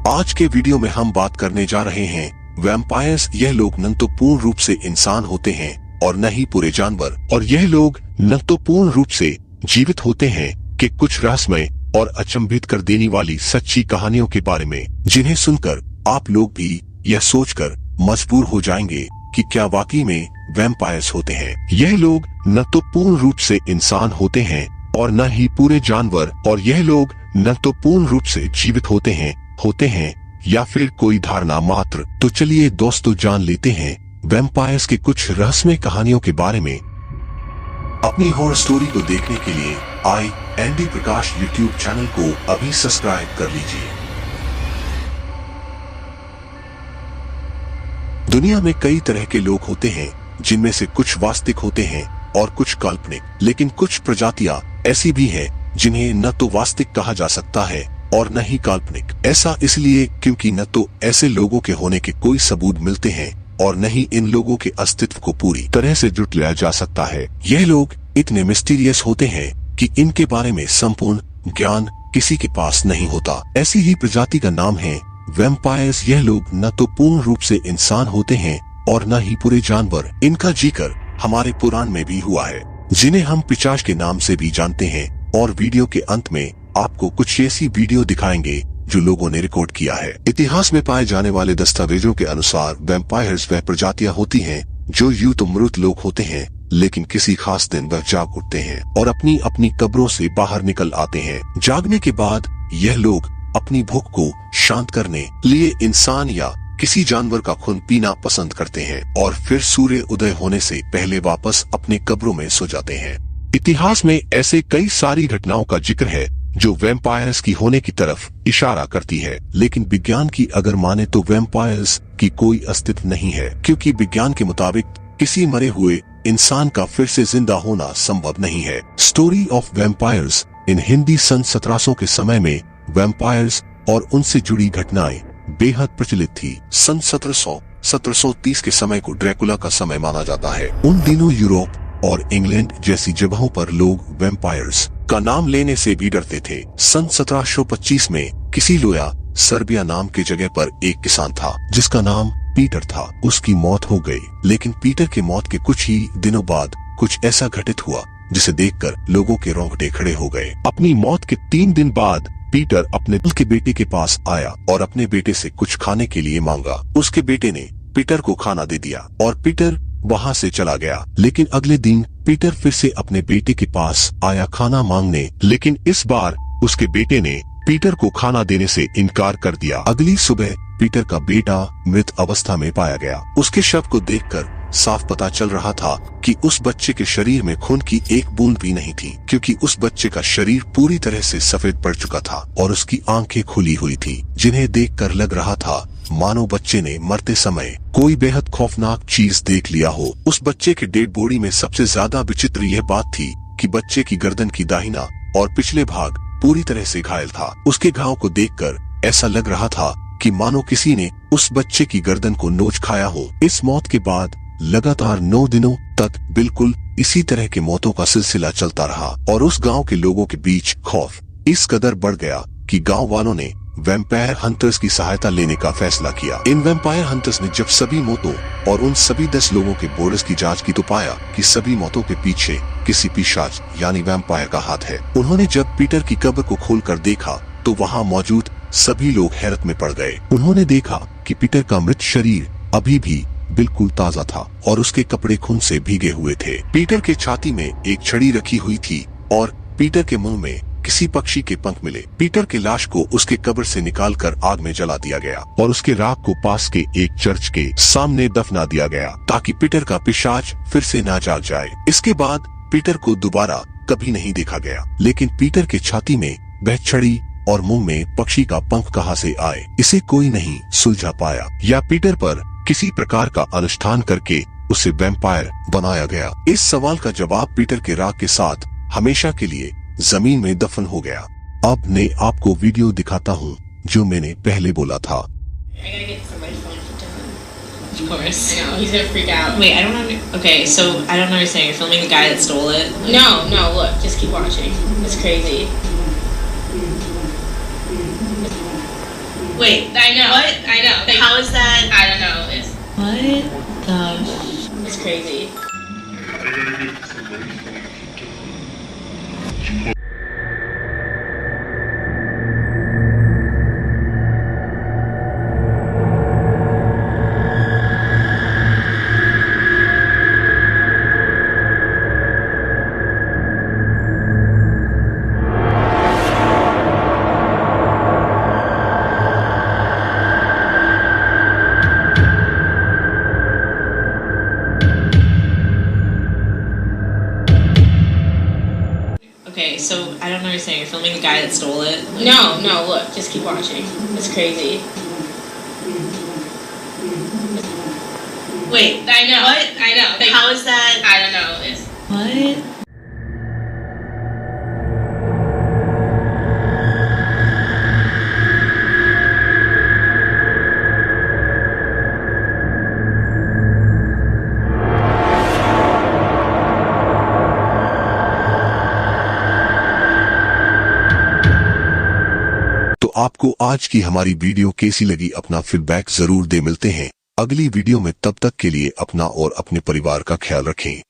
आज के वीडियो में हम बात करने जा रहे हैं वैम्पायर्स। यह लोग न तो पूर्ण रूप से इंसान होते हैं और न ही पूरे जानवर, और यह लोग न तो पूर्ण रूप से जीवित होते हैं कि कुछ रहस्यमय और अचंभित कर देने वाली सच्ची कहानियों के बारे में, जिन्हें सुनकर आप लोग भी यह सोचकर मजबूर हो जाएंगे कि क्या वाकई में वैम्पायर्स होते हैं। यह लोग न तो पूर्ण रूप से इंसान होते हैं और न ही पूरे जानवर, और यह लोग न तो पूर्ण रूप से जीवित होते हैं या फिर कोई धारणा मात्र। तो चलिए दोस्तों, जान लेते हैं वैम्पायर्स के कुछ रहस्यमय कहानियों के बारे में। अपनी हॉरर स्टोरी को देखने के लिए एनडी प्रकाश यूट्यूब चैनल को अभी सब्सक्राइब कर लीजिए। दुनिया में कई तरह के लोग होते हैं, जिनमें से कुछ वास्तविक होते हैं और कुछ काल्पनिक, लेकिन कुछ प्रजातियां ऐसी भी हैं जिन्हें न तो वास्तविक कहा जा सकता है और न ही काल्पनिक। ऐसा इसलिए क्योंकि न तो ऐसे लोगों के होने के कोई सबूत मिलते हैं और न ही इन लोगों के अस्तित्व को पूरी तरह से जुट लिया जा सकता है। यह लोग इतने मिस्टीरियस होते हैं कि इनके बारे में संपूर्ण ज्ञान किसी के पास नहीं होता। ऐसी ही प्रजाति का नाम है वैम्पायर्स। यह लोग न तो पूर्ण रूप से इंसान होते हैं और न ही पूरे जानवर। इनका जिक्र हमारे पुराण में भी हुआ है, जिन्हें हम पिशाच के नाम से भी जानते हैं। और वीडियो के अंत में आपको कुछ ऐसी वीडियो दिखाएंगे जो लोगों ने रिकॉर्ड किया है। इतिहास में पाए जाने वाले दस्तावेजों के अनुसार वैम्पायर्स वह प्रजातियां होती हैं जो यूं तो मृत लोग होते हैं, लेकिन किसी खास दिन वह जाग उठते हैं और अपनी अपनी कब्रों से बाहर निकल आते हैं। जागने के बाद यह लोग अपनी भूख को शांत करने लिए इंसान या किसी जानवर का खून पीना पसंद करते हैं और फिर सूर्य उदय होने से पहले वापस अपने कब्रों में सो जाते हैं। इतिहास में ऐसे कई सारी घटनाओं का जिक्र है जो वैम्पायर्स की होने की तरफ इशारा करती है, लेकिन विज्ञान की अगर माने तो वैम्पायर्स की कोई अस्तित्व नहीं है, क्योंकि विज्ञान के मुताबिक किसी मरे हुए इंसान का फिर से जिंदा होना संभव नहीं है। स्टोरी ऑफ वैम्पायर्स इन हिंदी सन 1700 के समय में वैम्पायर्स और उनसे जुड़ी घटनाएं बेहद प्रचलित थी। सन 1730 के समय को ड्रैकुला का समय माना जाता है। उन दिनों यूरोप और इंग्लैंड जैसी जगहों पर लोग वैम्पायर्स का नाम लेने से भी डरते थे। सन 1725 में किसी लोया सर्बिया नाम की जगह पर एक किसान था जिसका नाम पीटर था। उसकी मौत हो गई, लेकिन पीटर के मौत के कुछ ही दिनों बाद कुछ ऐसा घटित हुआ जिसे देखकर लोगों के रोंगटे खड़े हो गए। अपनी मौत के 3 दिन बाद पीटर अपने दिल के बेटे के पास आया और अपने बेटे से कुछ खाने के लिए मांगा। उसके बेटे ने पीटर को खाना दे दिया और पीटर वहां से चला गया। लेकिन अगले दिन पीटर फिर से अपने बेटे के पास आया खाना मांगने, लेकिन इस बार उसके बेटे ने पीटर को खाना देने से इनकार कर दिया। अगली सुबह पीटर का बेटा मृत अवस्था में पाया गया। उसके शव को देखकर साफ पता चल रहा था कि उस बच्चे के शरीर में खून की एक बूंद भी नहीं थी, क्योंकि उस बच्चे का शरीर पूरी तरह से सफेद पड़ चुका था और उसकी आंखें खुली हुई थी, जिन्हें देखकर लग रहा था मानो बच्चे ने मरते समय कोई बेहद खौफनाक चीज देख लिया हो। उस बच्चे के डेड बॉडी में सबसे ज्यादा विचित्र यह बात थी कि बच्चे की गर्दन की दाहिना और पिछले भाग पूरी तरह से घायल था। उसके घाव को देखकर ऐसा लग रहा था कि मानो किसी ने उस बच्चे की गर्दन को नोच खाया हो। इस मौत के बाद लगातार 9 दिनों तक बिल्कुल इसी तरह के मौतों का सिलसिला चलता रहा और उस गांव के लोगों के बीच खौफ इस कदर बढ़ गया कि गांव वालों ने वैम्पायर हंटर्स की सहायता लेने का फैसला किया। इन वैम्पायर हंटर्स ने जब सभी मौतों और उन सभी 10 लोगों के बॉडीज की जांच की तो पाया कि सभी मौतों के पीछे किसी पिशाच यानी वैम्पायर का हाथ है। उन्होंने जब पीटर की कब्र को खोलकर देखा तो वहां मौजूद सभी लोग हैरत में पड़ गए। उन्होंने देखा कि पीटर का मृत शरीर अभी भी बिल्कुल ताजा था और उसके कपड़े खून से भीगे हुए थे। पीटर के छाती में एक छड़ी रखी हुई थी और पीटर के मुंह में किसी पक्षी के पंख मिले। पीटर के लाश को उसके कब्र से निकालकर आग में जला दिया गया और उसके राख को पास के एक चर्च के सामने दफना दिया गया ताकि पीटर का पिशाच फिर से ना जाग जाए। इसके बाद पीटर को दोबारा कभी नहीं देखा गया, लेकिन पीटर के छाती में वह छड़ी और मुंह में पक्षी का पंख कहां से आए, इसे कोई नहीं सुलझा पाया। या पीटर पर किसी प्रकार का अनुष्ठान करके उसे वैम्पायर बनाया गया। इस सवाल का जवाब पीटर के राख के साथ हमेशा के लिए जमीन में दफन हो गया। अब मैं आपको वीडियो दिखाता हूँ जो मैंने पहले बोला था। Of course. I know, he's gonna freak out. Wait, I don't know. Okay, so I don't understand. You're filming the guy that stole it? No, look, just keep watching. It's crazy. Wait, I know. What? I know. Like, How is that? I don't know. It's crazy. Okay, so I don't understand. You're filming the guy that stole it? No, look, just keep watching. It's crazy. Wait, I know. What? I know. Like, How is that? I don't know. It's तो आपको आज की हमारी video कैसी लगी अपना feedback जरूर दे। मिलते हैं अगली वीडियो में, तब तक के लिए अपना और अपने परिवार का ख्याल रखें।